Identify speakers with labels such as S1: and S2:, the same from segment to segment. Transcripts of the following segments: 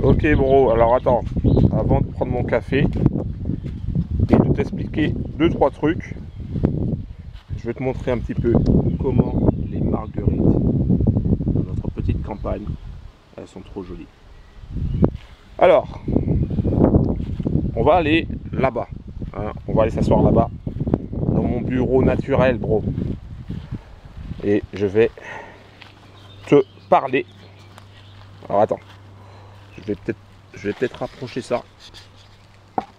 S1: Ok bro, alors attends, avant de prendre mon café et de t'expliquer 2-3 trucs, je vais te montrer un petit peu comment les marguerites dans notre petite campagne, elles sont trop jolies. Alors, on va aller là-bas, hein, on va aller s'asseoir là-bas, dans mon bureau naturel bro. Et je vais te parler. Alors attends, je vais peut-être rapprocher ça,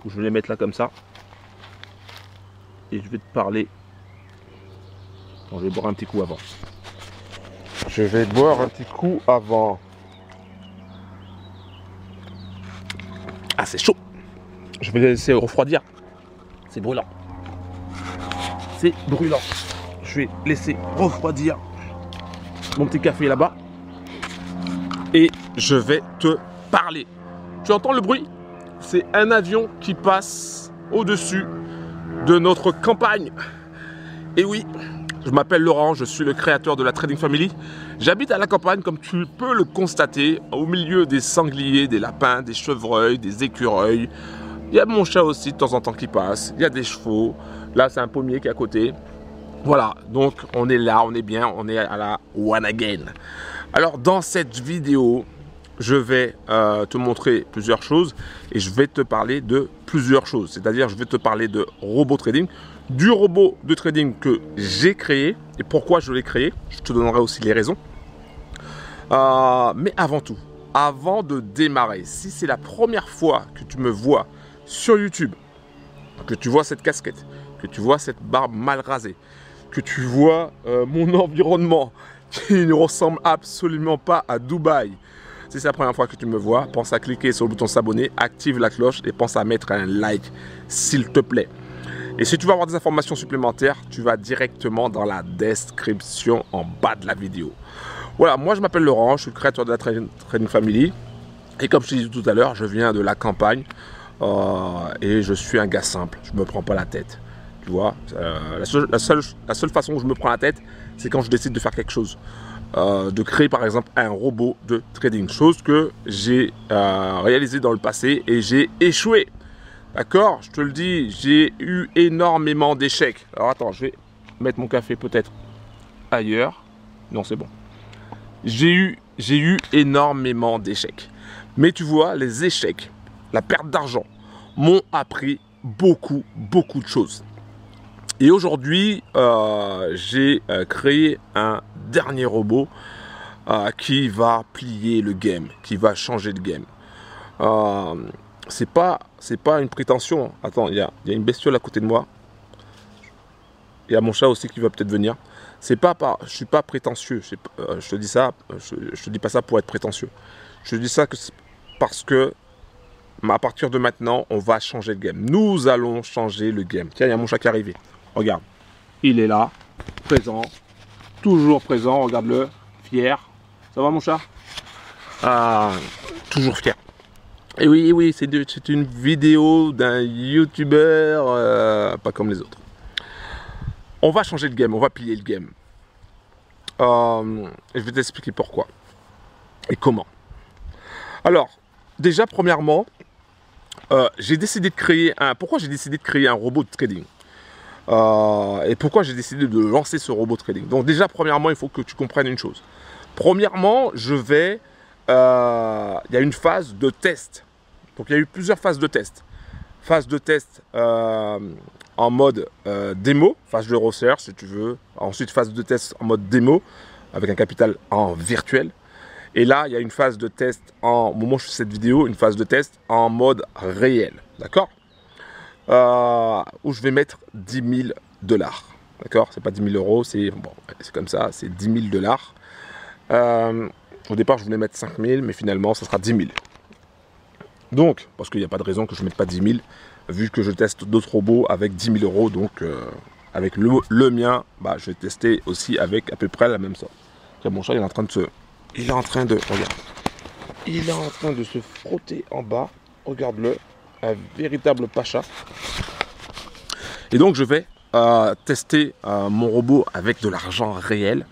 S1: ou je vais les mettre là comme ça. Et je vais te parler. Bon, je vais boire un petit coup avant. Je vais boire un petit coup avant. Ah, c'est chaud. Je vais les laisser refroidir. C'est brûlant. C'est brûlant. Je vais laisser refroidir mon petit café là-bas. Et je vais te parler. Tu entends le bruit? C'est un avion qui passe au-dessus de notre campagne. Et oui, je m'appelle Laurent, je suis le créateur de la Trading Family. J'habite à la campagne, comme tu peux le constater, au milieu des sangliers, des lapins, des chevreuils, des écureuils. Il y a mon chat aussi de temps en temps qui passe, il y a des chevaux. Là, c'est un pommier qui est à côté. Voilà, donc on est là, on est bien, on est à la one again. Alors, dans cette vidéo, je vais te montrer plusieurs choses et je vais te parler de plusieurs choses. C'est-à-dire, je vais te parler de robot trading, du robot de trading que j'ai créé et pourquoi je l'ai créé. Je te donnerai aussi les raisons. Mais avant tout, avant de démarrer, si c'est la première fois que tu me vois sur YouTube, que tu vois cette casquette, que tu vois cette barbe mal rasée, que tu vois mon environnement qui ne ressemble absolument pas à Dubaï. Si c'est la première fois que tu me vois, pense à cliquer sur le bouton s'abonner, active la cloche et pense à mettre un like s'il te plaît. Et si tu veux avoir des informations supplémentaires, tu vas directement dans la description en bas de la vidéo. Voilà, moi je m'appelle Laurent, je suis le créateur de la Trading Family. Et comme je te disais tout à l'heure, je viens de la campagne et je suis un gars simple, je ne me prends pas la tête. Tu vois, la seule façon où je me prends la tête, c'est quand je décide de faire quelque chose. De créer par exemple un robot de trading, chose que j'ai réalisé dans le passé et j'ai échoué. D'accord, je te le dis, j'ai eu énormément d'échecs. Alors attends, je vais mettre mon café peut-être ailleurs. Non, c'est bon. J'ai eu énormément d'échecs. Mais tu vois, les échecs, la perte d'argent, m'ont appris beaucoup de choses. Et aujourd'hui, j'ai créé un dernier robot qui va plier le game, qui va changer le game. C'est pas une prétention. Attends, il y a une bestiole à côté de moi. Il y a mon chat aussi qui va peut-être venir. Je suis pas prétentieux. Je te dis ça. Je te dis pas ça pour être prétentieux. Je te dis ça parce que à partir de maintenant, on va changer le game. Nous allons changer le game. Tiens, il y a mon chat qui est arrivé. Regarde, il est là, présent, toujours présent. Regarde-le, fier. Ça va mon chat? Toujours fier. Et oui, c'est une vidéo d'un youtubeur pas comme les autres. On va changer le game, on va plier le game. Et je vais t'expliquer pourquoi et comment. Alors, déjà premièrement, j'ai décidé de créer pourquoi j'ai décidé de créer un robot de trading et pourquoi j'ai décidé de lancer ce robot de trading. Donc déjà premièrement, il faut que tu comprennes une chose. Premièrement, il y a une phase de test. Donc il y a eu plusieurs phases de test. Phase de test en mode démo, phase de recherche si tu veux. Ensuite phase de test en mode démo avec un capital en virtuel. Et là il y a une phase de test au moment où je fais cette vidéo, une phase de test en mode réel. D'accord, où je vais mettre 10 000 $. D'accord, c'est pas 10 000 €, c'est bon, comme ça, c'est 10 000 $. Au départ, je voulais mettre 5 000, mais finalement, ça sera 10 000. Donc, parce qu'il n'y a pas de raison que je ne mette pas 10 000, vu que je teste d'autres robots avec 10 000 €. Donc, avec le mien, bah, je vais tester aussi avec à peu près la même somme. Tiens, mon chat, il est en train de, regarde, il est en train de se frotter en bas. Regarde-le, un véritable pacha. Et donc, je vais tester mon robot avec de l'argent réel.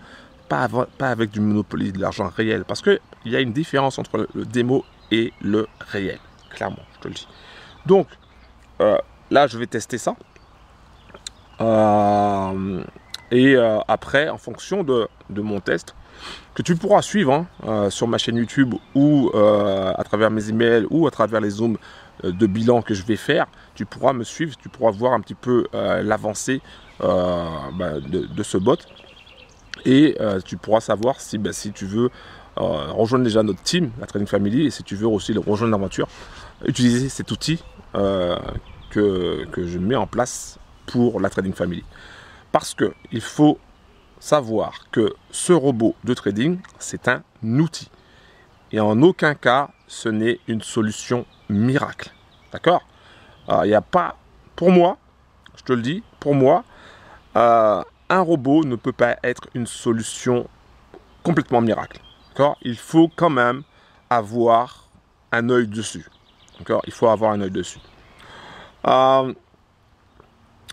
S1: Pas avec du Monopoly, de l'argent réel. Parce qu'il y a une différence entre le démo et le réel. Clairement, je te le dis. Donc, là, je vais tester ça. Après, en fonction de mon test, que tu pourras suivre sur ma chaîne YouTube ou à travers mes emails ou à travers les zooms de bilan que je vais faire, tu pourras me suivre, tu pourras voir un petit peu l'avancée de ce bot et tu pourras savoir si tu veux rejoindre déjà notre team, la Trading Family, et si tu veux aussi le rejoindre l'aventure, utiliser cet outil que je mets en place pour la Trading Family. Parce que il faut savoir que ce robot de trading, c'est un outil. Et en aucun cas, ce n'est une solution miracle. D'accord? Il n'y a pas, pour moi, je te le dis, pour moi, un robot ne peut pas être une solution complètement miracle. D'accord? Il faut quand même avoir un œil dessus. D'accord? Il faut avoir un œil dessus.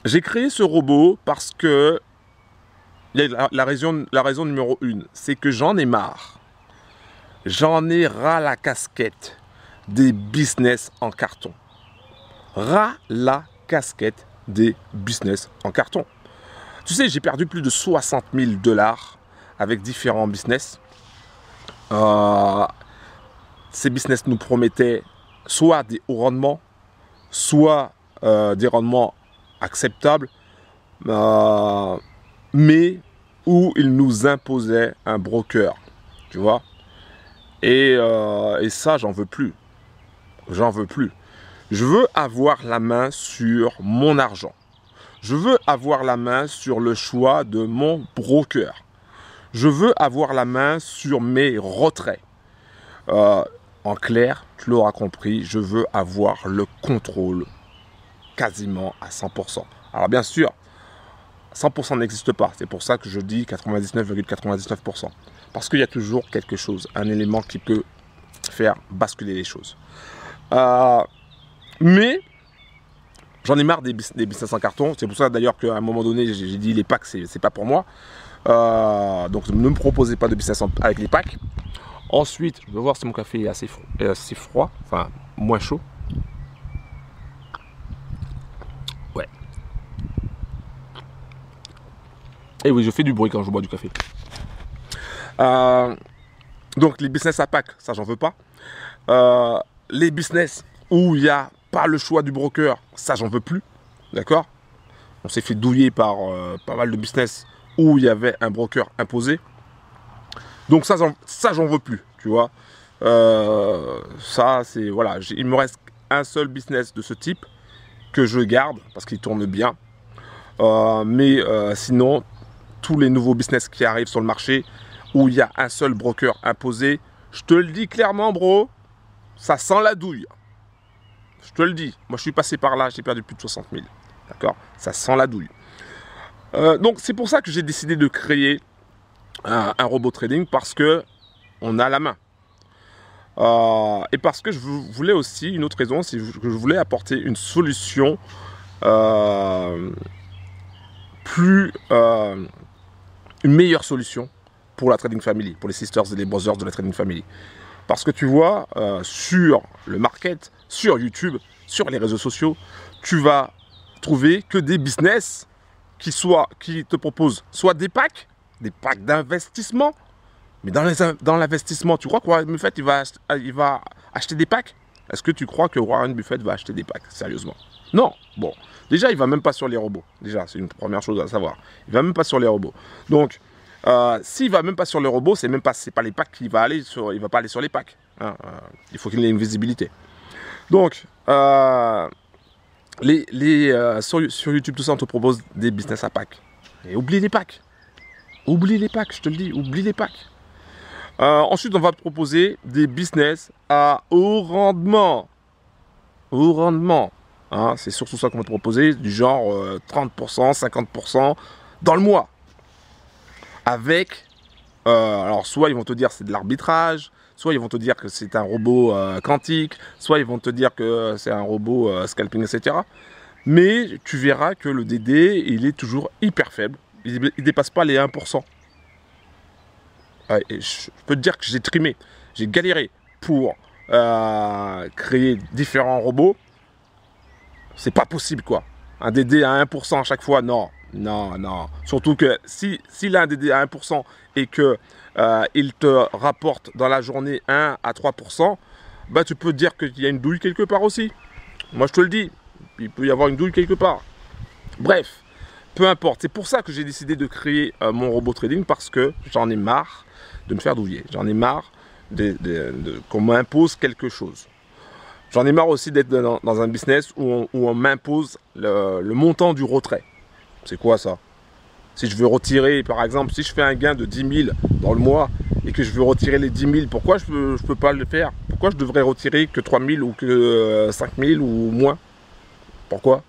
S1: J'ai créé ce robot parce que la raison numéro 1, c'est que j'en ai marre. J'en ai ras la casquette des business en carton. Ras la casquette des business en carton. Tu sais, j'ai perdu plus de 60 000 $ avec différents business. Ces business nous promettaient soit des hauts rendements, soit des rendements acceptables, mais où ils nous imposaient un broker, tu vois. Et ça, j'en veux plus. J'en veux plus. Je veux avoir la main sur mon argent. Je veux avoir la main sur le choix de mon broker. Je veux avoir la main sur mes retraits. En clair, tu l'auras compris, je veux avoir le contrôle quasiment à 100%. Alors bien sûr, 100% n'existe pas. C'est pour ça que je dis 99,99%. Parce qu'il y a toujours quelque chose, un élément qui peut faire basculer les choses. Mais j'en ai marre des business en carton. C'est pour ça d'ailleurs qu'à un moment donné, j'ai dit les packs, c'est pas pour moi. Donc ne me proposez pas de business avec les packs. Ensuite, je vais voir si mon café est assez froid, enfin moins chaud. Ouais. Et oui, je fais du bruit quand je bois du café. Donc les business à pack, ça j'en veux pas. Les business où il n'y a pas le choix du broker, ça j'en veux plus. D'accord? On s'est fait douiller par pas mal de business où il y avait un broker imposé. Donc ça j'en veux plus, tu vois. Ça c'est, voilà, il me reste un seul business de ce type que je garde parce qu'il tourne bien. Mais sinon, tous les nouveaux business qui arrivent sur le marché où il y a un seul broker imposé, je te le dis clairement, bro, ça sent la douille. Je te le dis. Moi, je suis passé par là, j'ai perdu plus de 60 000. D'accord? Ça sent la douille. Donc, c'est pour ça que j'ai décidé de créer un robot trading parce que on a la main. Et parce que je voulais aussi, une autre raison, c'est que je voulais apporter une solution une meilleure solution pour la Trading Family, pour les sisters et les brothers de la Trading Family. Parce que tu vois, sur le market, sur YouTube, sur les réseaux sociaux, tu vas trouver que des business qui te proposent soit des packs d'investissement. Mais dans l'investissement, tu crois que Warren Buffett il va acheter des packs? Est-ce que tu crois que Warren Buffett va acheter des packs? Sérieusement? Non. Bon, déjà, il ne va même pas sur les robots. Déjà, c'est une première chose à savoir. Il ne va même pas sur les robots. Donc, s'il ne va même pas sur les robots, c'est pas les packs qu'il va aller sur. Il ne va pas aller sur les packs. Hein. Il faut qu'il ait une visibilité. Donc, sur YouTube, tout ça, on te propose des business à packs. Et oublie les packs. Oublie les packs, je te le dis. Oublie les packs. Ensuite, on va te proposer des business à haut rendement. Haut rendement. Hein, c'est surtout ça qu'on va te proposer, du genre 30%, 50% dans le mois. Avec, alors soit ils vont te dire c'est de l'arbitrage, soit ils vont te dire que c'est un robot quantique, soit ils vont te dire que c'est un robot scalping, etc. Mais tu verras que le DD, il est toujours hyper faible. Il ne dépasse pas les 1%. Et je peux te dire que j'ai trimé, j'ai galéré pour créer différents robots. C'est pas possible, quoi. Un DD à 1% à chaque fois, non. Non, non. Surtout que s'il a un DD à 1% et que il te rapporte dans la journée 1 à 3%, bah, tu peux te dire qu'il y a une douille quelque part aussi. Moi, je te le dis. Il peut y avoir une douille quelque part. Bref, peu importe. C'est pour ça que j'ai décidé de créer mon robot trading, parce que j'en ai marre de me faire douiller. J'en ai marre qu'on m'impose quelque chose. J'en ai marre aussi d'être dans un business où on m'impose le montant du retrait. C'est quoi ça? Si je veux retirer, par exemple, si je fais un gain de 10 000 dans le mois et que je veux retirer les 10 000, pourquoi je peux pas le faire? Pourquoi je devrais retirer que 3 000 ou que 5 000 ou moins? Pourquoi?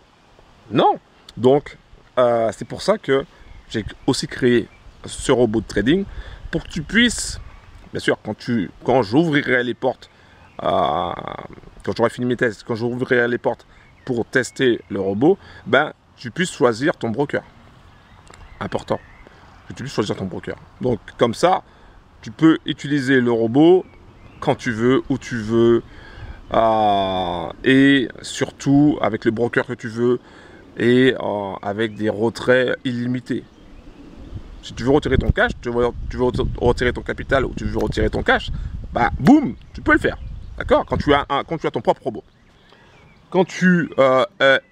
S1: Non. Donc, c'est pour ça que j'ai aussi créé ce robot de trading, pour que tu puisses, bien sûr, quand j'ouvrirai les portes, quand j'aurai fini mes tests, quand j'ouvrirai les portes pour tester le robot, ben, tu puisses choisir ton broker. Important. Que tu puisses choisir ton broker. Donc, comme ça, tu peux utiliser le robot quand tu veux, où tu veux, et surtout avec le broker que tu veux, et avec des retraits illimités. Si tu veux retirer ton cash, tu veux retirer ton capital, ou tu veux retirer ton cash, bah boum, tu peux le faire. D'accord? Quand tu as ton propre robot. Quand tu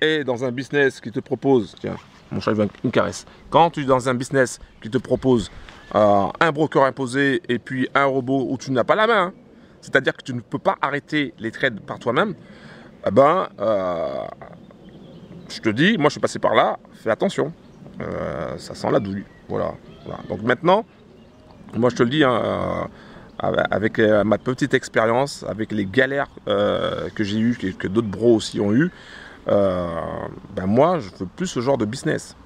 S1: es dans un business qui te propose, tiens, mon chat veut une caresse. Quand tu es dans un business qui te propose un broker imposé et puis un robot où tu n'as pas la main, hein, c'est-à-dire que tu ne peux pas arrêter les trades par toi-même, eh ben, je te dis, moi je suis passé par là, fais attention, ça sent la douille. Voilà. Donc maintenant, moi je te le dis, hein, avec ma petite expérience, avec les galères que j'ai eues, que d'autres bros aussi ont eues, ben moi je veux plus ce genre de business.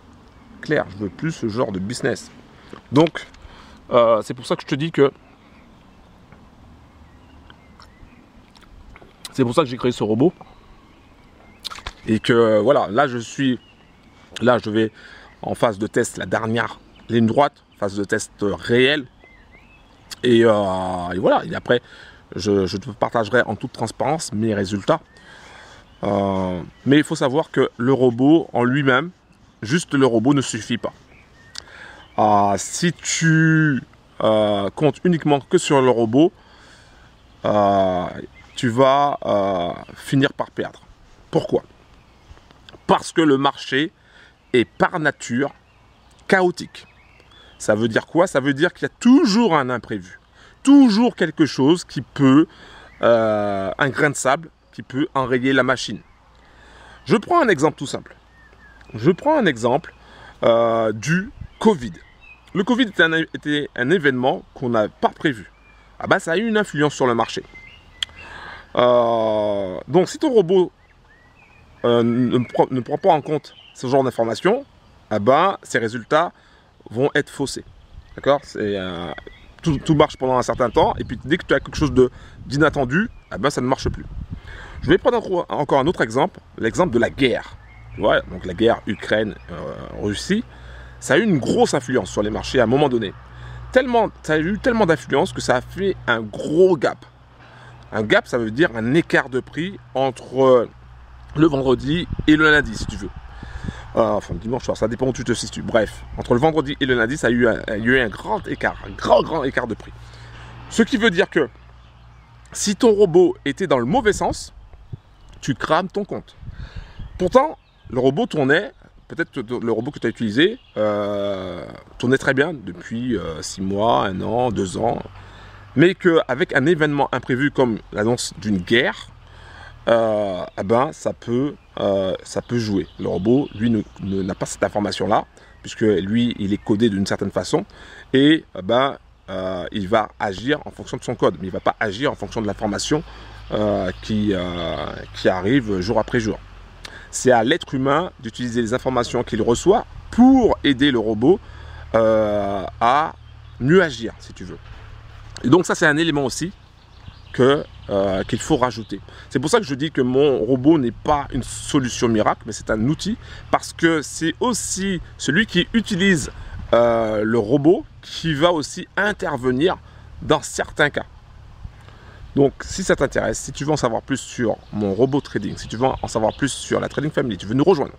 S1: Clair, je veux plus ce genre de business. Donc c'est pour ça que je te dis que c'est pour ça que j'ai créé ce robot. Et que voilà, là je vais en phase de test, la dernière ligne droite, phase de test réelle. Et voilà, et après je te partagerai en toute transparence mes résultats. Mais il faut savoir que le robot en lui-même, juste le robot ne suffit pas. Si tu comptes uniquement que sur le robot, tu vas finir par perdre. Pourquoi? Parce que le marché est par nature chaotique. Ça veut dire quoi? Ça veut dire qu'il y a toujours un imprévu. Toujours quelque chose qui peut, un grain de sable, qui peut enrayer la machine. Je prends un exemple tout simple. Je prends un exemple du Covid. Le Covid était un événement qu'on n'a pas prévu. Ah ben, ça a eu une influence sur le marché. Donc si ton robot ne prend pas en compte ce genre d'informations, eh ben, ces résultats vont être faussés. D'accord? Tout marche pendant un certain temps, et puis dès que tu as quelque chose d'inattendu, eh ben, ça ne marche plus. Je vais prendre encore un autre exemple, l'exemple de la guerre. Tu vois, donc la guerre Ukraine-Russie, ça a eu une grosse influence sur les marchés à un moment donné. Ça a eu tellement d'influence que ça a fait un gros gap. Un gap, ça veut dire un écart de prix entre le vendredi et le lundi, si tu veux. Enfin, dimanche soir, ça dépend où tu te situes. Bref, entre le vendredi et le lundi, ça a eu un grand écart, un grand écart de prix. Ce qui veut dire que si ton robot était dans le mauvais sens, tu crames ton compte. Pourtant, le robot tournait, peut-être le robot que tu as utilisé, tournait très bien depuis 6 mois, 1 an, 2 ans, mais qu'avec un événement imprévu comme l'annonce d'une guerre, eh ben, ça peut jouer. Le robot, lui, n'a pas cette information-là, puisque lui, il est codé d'une certaine façon, et ben, il va agir en fonction de son code, mais il ne va pas agir en fonction de l'information qui arrive jour après jour. C'est à l'être humain d'utiliser les informations qu'il reçoit pour aider le robot à mieux agir, si tu veux. Et donc ça, c'est un élément aussi qu'il faut rajouter. C'est pour ça que je dis que mon robot n'est pas une solution miracle, mais c'est un outil, parce que c'est aussi celui qui utilise le robot qui va aussi intervenir dans certains cas. Donc, si ça t'intéresse, si tu veux en savoir plus sur mon robot trading, si tu veux en savoir plus sur la Trading Family, tu veux nous rejoindre.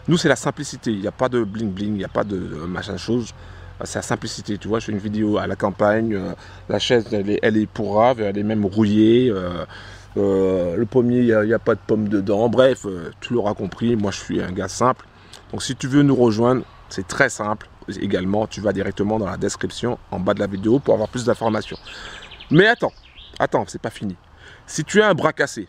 S1: Nous, c'est la simplicité. Il n'y a pas de bling bling, il n'y a pas de machin chose. C'est la simplicité. Tu vois, je fais une vidéo à la campagne. La chaise, elle est pourrave, elle est même rouillée. Le pommier, il n'y a pas de pomme dedans. Bref, tu l'auras compris. Moi, je suis un gars simple. Donc, si tu veux nous rejoindre, c'est très simple. Également, tu vas directement dans la description en bas de la vidéo pour avoir plus d'informations. Mais attends, c'est pas fini. Si tu as un bras cassé,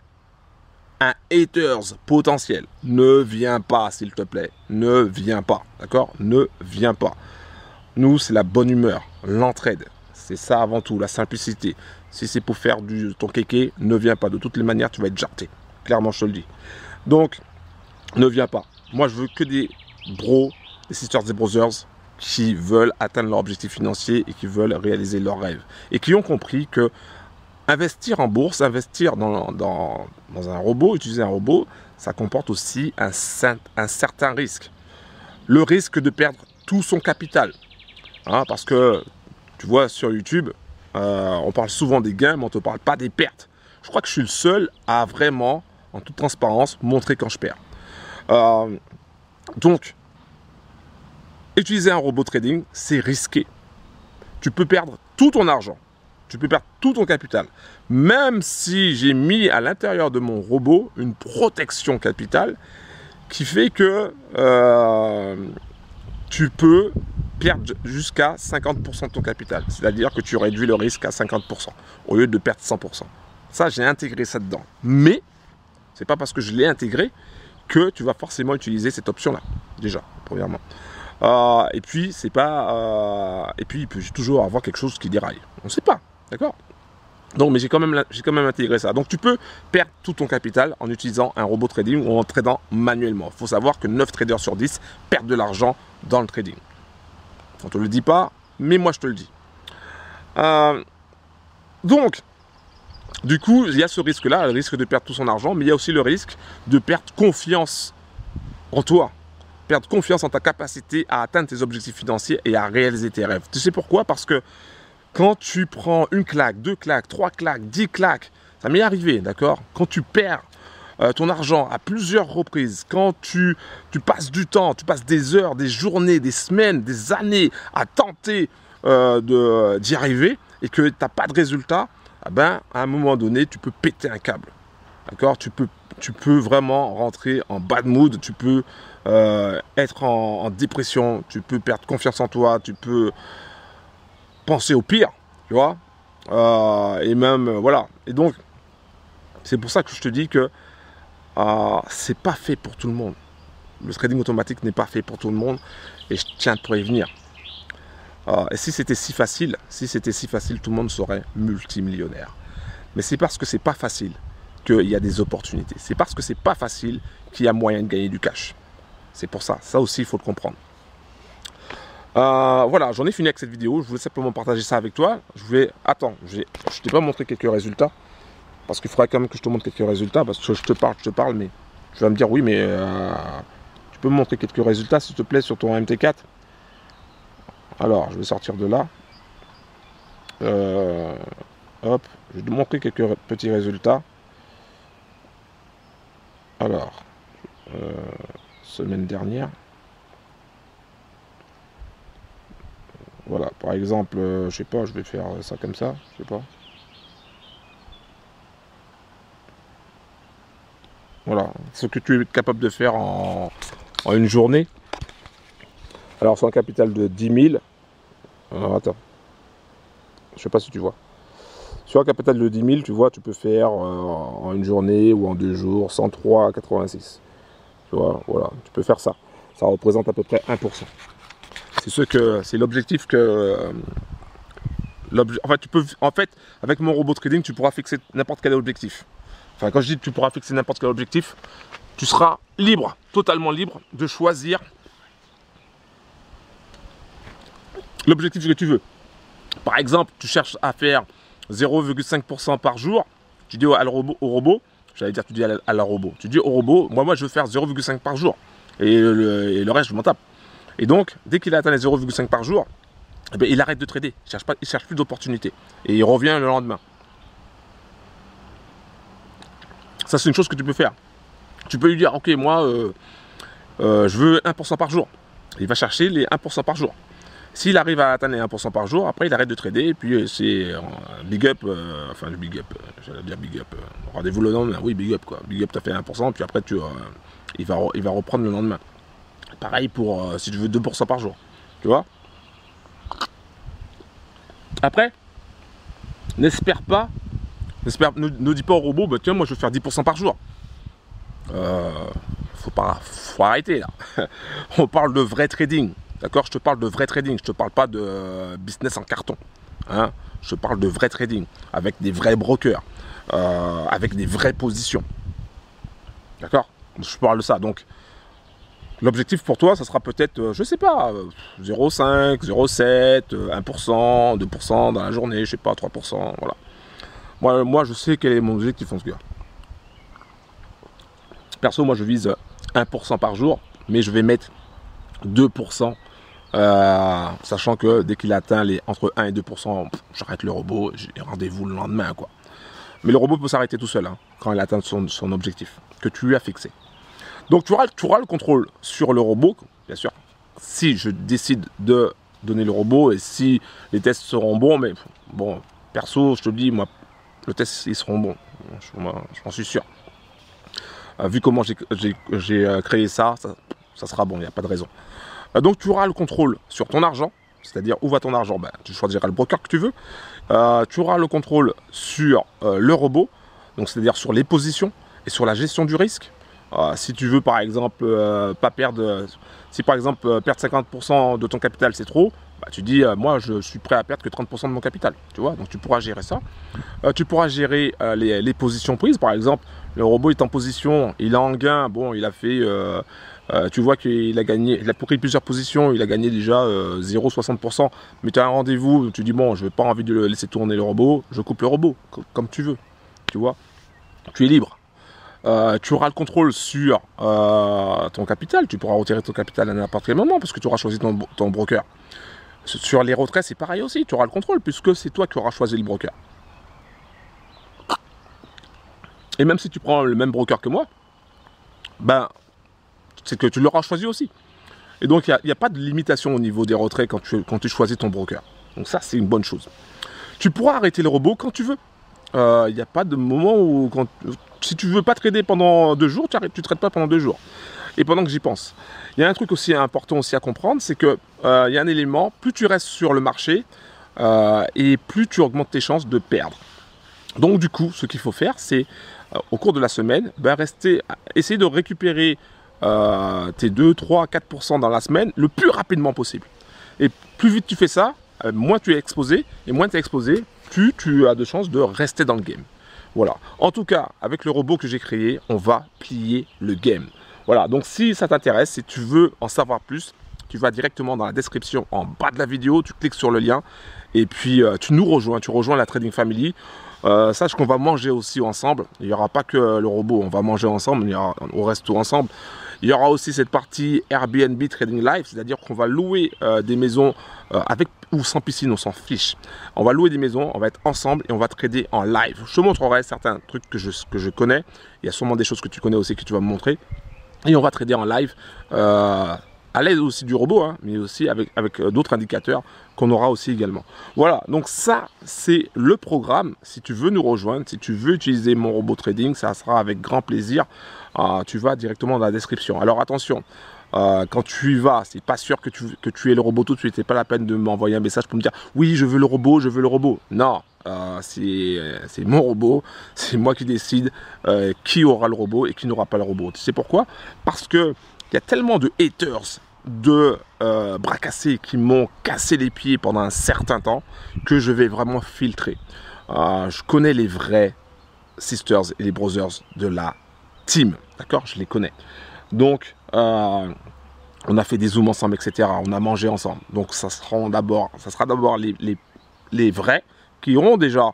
S1: un haters potentiel, ne viens pas, s'il te plaît. Ne viens pas, d'accord? Ne viens pas. Nous, c'est la bonne humeur, l'entraide. C'est ça avant tout, la simplicité. Si c'est pour faire ton kéké, ne viens pas. De toutes les manières, tu vas être jarté. Clairement, je te le dis. Donc, ne viens pas. Moi, je veux que des bros, des sisters, des brothers qui veulent atteindre leur objectif financier et qui veulent réaliser leurs rêves. Et qui ont compris que investir en bourse, investir dans un robot, utiliser un robot, ça comporte aussi un certain risque. Le risque de perdre tout son capital. Hein, parce que, tu vois, sur YouTube, on parle souvent des gains, mais on ne te parle pas des pertes. Je crois que je suis le seul à vraiment, en toute transparence, montrer quand je perds. Donc, utiliser un robot trading, c'est risqué. Tu peux perdre tout ton argent. Tu peux perdre tout ton capital. Même si j'ai mis à l'intérieur de mon robot une protection capitale qui fait que tu peux perdre jusqu'à 50% de ton capital. C'est-à-dire que tu réduis le risque à 50% au lieu de perdre 100%. Ça, j'ai intégré ça dedans. Mais, c'est pas parce que je l'ai intégré que tu vas forcément utiliser cette option-là. Déjà, premièrement. Et puis, c'est pas. Et puis, il peut toujours avoir quelque chose qui déraille. On ne sait pas, d'accord? Donc, mais j'ai quand même intégré ça. Donc, tu peux perdre tout ton capital en utilisant un robot trading ou en tradant manuellement. Il faut savoir que 9 traders sur 10 perdent de l'argent dans le trading. On ne te le dit pas, mais moi, je te le dis. Donc, du coup, il y a ce risque-là, le risque de perdre tout son argent, mais il y a aussi le risque de perdre confiance en toi. Perdre confiance en ta capacité à atteindre tes objectifs financiers et à réaliser tes rêves. Tu sais pourquoi? Parce que quand tu prends une claque, 2 claques, 3 claques, 10 claques, ça m'est arrivé, d'accord? Quand tu perds ton argent à plusieurs reprises, quand tu passes du temps, tu passes des heures, des journées, des semaines, des années à tenter d'y arriver et que tu n'as pas de résultat, eh ben, à un moment donné, tu peux péter un câble. D'accord? Tu peux vraiment rentrer en bad mood, tu peux être en dépression, tu peux perdre confiance en toi, tu peux penser au pire, tu vois? Et même, voilà. Et donc, c'est pour ça que je te dis que c'est pas fait pour tout le monde. Le trading automatique n'est pas fait pour tout le monde et je tiens à te prévenir. Et si c'était si facile, tout le monde serait multimillionnaire. Mais c'est parce que c'est pas facile qu'il y a des opportunités. C'est parce que c'est pas facile qu'il y a moyen de gagner du cash. C'est pour ça. Ça aussi, il faut le comprendre. Voilà, j'en ai fini avec cette vidéo. Je voulais simplement partager ça avec toi. Attends, je t'ai pas montré quelques résultats. Parce qu'il faudrait quand même que je te montre quelques résultats. Parce que je te parle, mais tu vas me dire oui, mais tu peux me montrer quelques résultats, s'il te plaît, sur ton MT4. Alors, je vais sortir de là. Hop, je vais te montrer quelques petits résultats. Alors, semaine dernière. Voilà, par exemple, je sais pas, je vais faire ça comme ça, je sais pas. Voilà, ce que tu es capable de faire en une journée. Alors, sur un capital de 10 000. Alors, attends. Je sais pas si tu vois. Sur un capital de 10 000, tu vois, tu peux faire en une journée ou en 2 jours 103,86. Tu vois, voilà, tu peux faire ça. Ça représente à peu près 1%. C'est l'objectif que... en fait, avec mon robot trading, tu pourras fixer n'importe quel objectif. Enfin, quand je dis que tu pourras fixer n'importe quel objectif, tu seras libre, totalement libre de choisir l'objectif que tu veux. Par exemple, tu cherches à faire 0,5% par jour, tu dis au robot, j'allais dire tu dis à la robot, tu dis au robot, moi je veux faire 0,5 par jour, et le reste je m'en tape. Et donc, dès qu'il a atteint les 0,5 par jour, eh bien, il arrête de trader, il cherche plus d'opportunités, et il revient le lendemain. Ça, c'est une chose que tu peux faire. Tu peux lui dire, ok, moi, je veux 1% par jour. Il va chercher les 1% par jour. S'il arrive à atteindre les 1% par jour, après, il arrête de trader. Et puis, c'est big up, enfin, big up, j'allais dire big up. Rendez-vous le lendemain, oui, big up, quoi. Big up, tu as fait 1%, puis après, il va reprendre le lendemain. Pareil pour si tu veux 2% par jour. Tu vois? Après, n'espère pas, ne dis pas au robot, bah, tiens, moi, je veux faire 10% par jour. Faut arrêter là. On parle de vrai trading, d'accord? Je te parle de vrai trading, je te parle pas de business en carton. Hein? Je te parle de vrai trading avec des vrais brokers, avec des vraies positions. D'accord? Je parle de ça. Donc, l'objectif pour toi, ça sera peut-être, je sais pas, 0,5, 0,7, 1%, 2% dans la journée, je sais pas, 3%, voilà. Moi, je sais quel est mon objectif en tout cas. Perso, moi, je vise 1% par jour, mais je vais mettre 2%, sachant que dès qu'il atteint les entre 1 et 2%, j'arrête le robot, j'ai rendez-vous le lendemain, quoi. Mais le robot peut s'arrêter tout seul, hein, quand il atteint son objectif que tu lui as fixé. Donc, tu auras le contrôle sur le robot, bien sûr, si je décide de donner le robot et si les tests seront bons, mais bon, perso, je te dis, moi, les tests, ils seront bons, j'en suis sûr. Vu comment j'ai créé ça sera bon, il n'y a pas de raison. Donc tu auras le contrôle sur ton argent, c'est-à-dire où va ton argent, ben, tu choisiras le broker que tu veux. Tu auras le contrôle sur le robot, donc c'est-à-dire sur les positions et sur la gestion du risque. Si tu veux par exemple pas perdre, si par exemple perdre 50% de ton capital c'est trop, bah, tu dis moi je suis prêt à perdre que 30% de mon capital, tu vois, donc tu pourras gérer ça. Tu pourras gérer les positions prises, par exemple, le robot est en position, il est en gain, bon il a fait, tu vois qu'il a gagné, il a pris plusieurs positions, il a gagné déjà 0,60%, mais tu as un rendez-vous, tu dis bon je n'ai pas envie de le laisser tourner le robot, je coupe le robot, comme tu veux, tu vois, tu es libre. Tu auras le contrôle sur ton capital, tu pourras retirer ton capital à n'importe quel moment parce que tu auras choisi ton broker. Sur les retraits, c'est pareil aussi, tu auras le contrôle puisque c'est toi qui auras choisi le broker. Et même si tu prends le même broker que moi, ben, c'est que tu l'auras choisi aussi. Et donc, il n'y a pas de limitation au niveau des retraits quand tu choisis ton broker. Donc ça, c'est une bonne chose. Tu pourras arrêter le robot quand tu veux. Il n'y a pas de moment où, si tu ne veux pas trader pendant 2 jours, tu ne trades pas pendant 2 jours. Et pendant que j'y pense, il y a un truc aussi important aussi à comprendre, c'est que y a un élément, plus tu restes sur le marché, et plus tu augmentes tes chances de perdre. Donc du coup, ce qu'il faut faire, c'est au cours de la semaine, ben, essayer de récupérer tes 2, 3, 4% dans la semaine le plus rapidement possible. Et plus vite tu fais ça, moins tu es exposé, et moins tu es exposé, plus tu as de chances de rester dans le game. Voilà. En tout cas, avec le robot que j'ai créé, on va plier le game. Voilà, donc si ça t'intéresse, si tu veux en savoir plus, tu vas directement dans la description en bas de la vidéo, tu cliques sur le lien et puis tu rejoins la Trading Family. Sache qu'on va manger aussi ensemble. Il n'y aura pas que le robot, on va manger ensemble, il y aura au resto ensemble. Il y aura aussi cette partie Airbnb Trading Live, c'est-à-dire qu'on va louer des maisons avec ou sans piscine, on s'en fiche. On va louer des maisons, on va être ensemble et on va trader en live. Je te montrerai certains trucs que je connais. Il y a sûrement des choses que tu connais aussi que tu vas me montrer. Et on va trader en live à l'aide aussi du robot, hein, mais aussi avec d'autres indicateurs qu'on aura aussi également. Voilà, donc ça, c'est le programme. Si tu veux nous rejoindre, si tu veux utiliser mon robot trading, ça sera avec grand plaisir. Tu vas directement dans la description. Alors attention, quand tu y vas, c'est pas sûr que tu aies le robot tout de suite. C'est pas la peine de m'envoyer un message pour me dire « Oui, je veux le robot, je veux le robot ». Non, c'est mon robot, c'est moi qui décide qui aura le robot et qui n'aura pas le robot. Tu sais pourquoi? Parce que il y a tellement de haters, de bras cassés qui m'ont cassé les pieds pendant un certain temps que je vais vraiment filtrer. Je connais les vrais sisters et les brothers de la team, d'accord? Je les connais. Donc, on a fait des zooms ensemble, etc. On a mangé ensemble. Donc, ça sera d'abord les vrais qui auront déjà,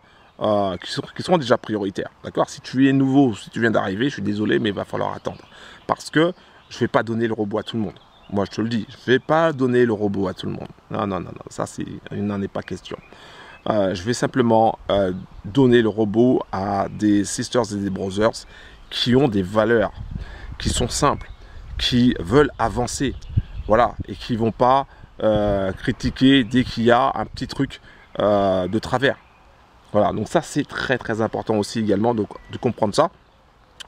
S1: qui seront déjà prioritaires, d'accord? Si tu es nouveau, si tu viens d'arriver, je suis désolé, mais il va falloir attendre. Parce que je ne vais pas donner le robot à tout le monde. Moi, je te le dis, je ne vais pas donner le robot à tout le monde. Non, non, non, non, ça, il n'en est pas question. Je vais simplement donner le robot à des sisters et des brothers qui ont des valeurs, qui sont simples, qui veulent avancer, voilà, et qui ne vont pas critiquer dès qu'il y a un petit truc de travers. Voilà, donc ça c'est très très important aussi également de comprendre ça.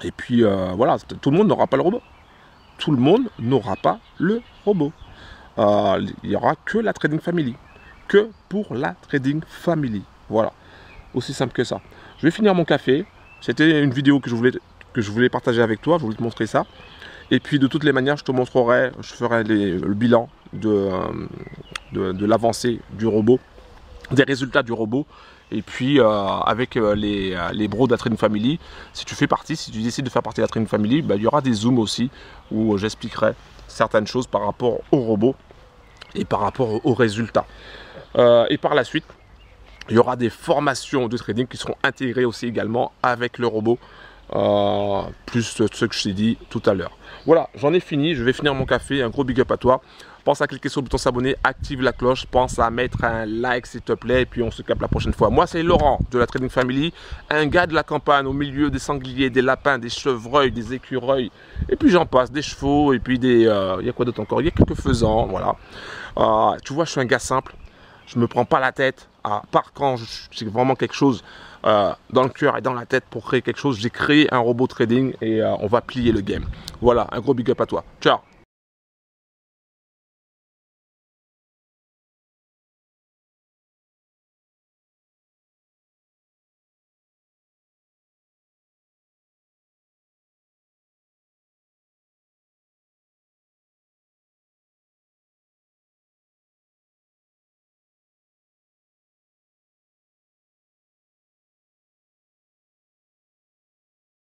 S1: Et puis voilà, tout le monde n'aura pas le robot. Tout le monde n'aura pas le robot. Il n'y aura que la Trading Family. Que pour la Trading Family. Voilà, aussi simple que ça. Je vais finir mon café. C'était une vidéo que je voulais partager avec toi. Je voulais te montrer ça. Et puis de toutes les manières, je te montrerai, je ferai le bilan de l'avancée du robot, des résultats du robot. Et puis avec les bros de la Trading Family, si tu décides de faire partie de la Trading Family, bah, il y aura des zooms aussi où j'expliquerai certaines choses par rapport au robot et par rapport aux résultats. Et par la suite, il y aura des formations de trading qui seront intégrées aussi également avec le robot, plus ce que je t'ai dit tout à l'heure. Voilà, j'en ai fini, je vais finir mon café, un gros big up à toi. Pense à cliquer sur le bouton s'abonner, active la cloche, pense à mettre un like s'il te plaît, et puis on se capte la prochaine fois. Moi c'est Laurent de la Trading Family, un gars de la campagne au milieu des sangliers, des lapins, des chevreuils, des écureuils, et puis j'en passe, des chevaux, et puis il y a quoi d'autre encore? Il y a quelques faisans, voilà. Tu vois, je suis un gars simple, je me prends pas la tête, à part quand c'est vraiment quelque chose dans le cœur et dans la tête pour créer quelque chose. J'ai créé un robot trading et on va plier le game. Voilà, un gros big up à toi. Ciao.